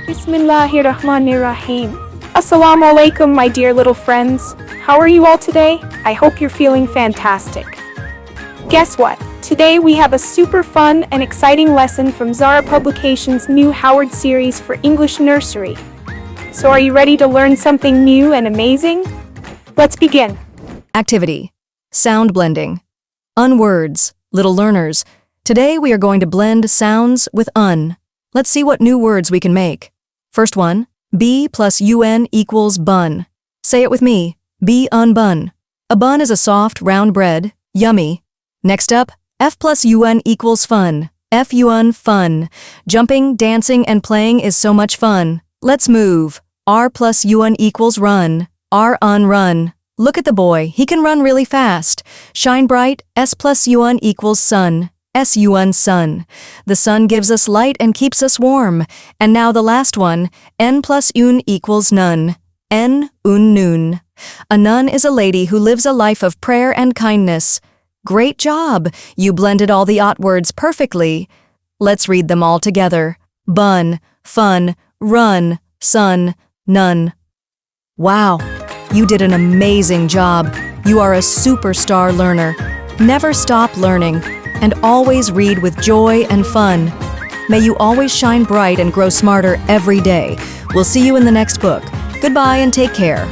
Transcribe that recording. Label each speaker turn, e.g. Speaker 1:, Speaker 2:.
Speaker 1: Bismillahirrahmanirrahim. Assalamu alaikum, my dear little friends. How are you all today? I hope you're feeling fantastic. Guess what? Today we have a super fun and exciting lesson from Zara Publications' new Howard series for English Nursery. So are you ready to learn something new and amazing? Let's begin.
Speaker 2: Activity. Sound blending. Unwords, little learners. Today we are going to blend sounds with un. Let's see what new words we can make. First one, b plus un equals bun. Say it with me, b unbun. A bun is a soft, round bread, yummy. Next up, f plus un equals fun. F-un, fun. Jumping, dancing, and playing is so much fun. Let's move. R plus un equals run. R-un, run. Look at the boy, he can run really fast. Shine bright, S plus un equals sun. S-un, sun. The sun gives us light and keeps us warm. And now the last one, N plus un equals nun. N-un, nun. A nun is a lady who lives a life of prayer and kindness. Great job! You blended all the odd words perfectly. Let's read them all together. Bun, fun, run, sun, nun. Wow! You did an amazing job. You are a superstar learner. Never stop learning, and always read with joy and fun. May you always shine bright and grow smarter every day. We'll see you in the next book. Goodbye and take care.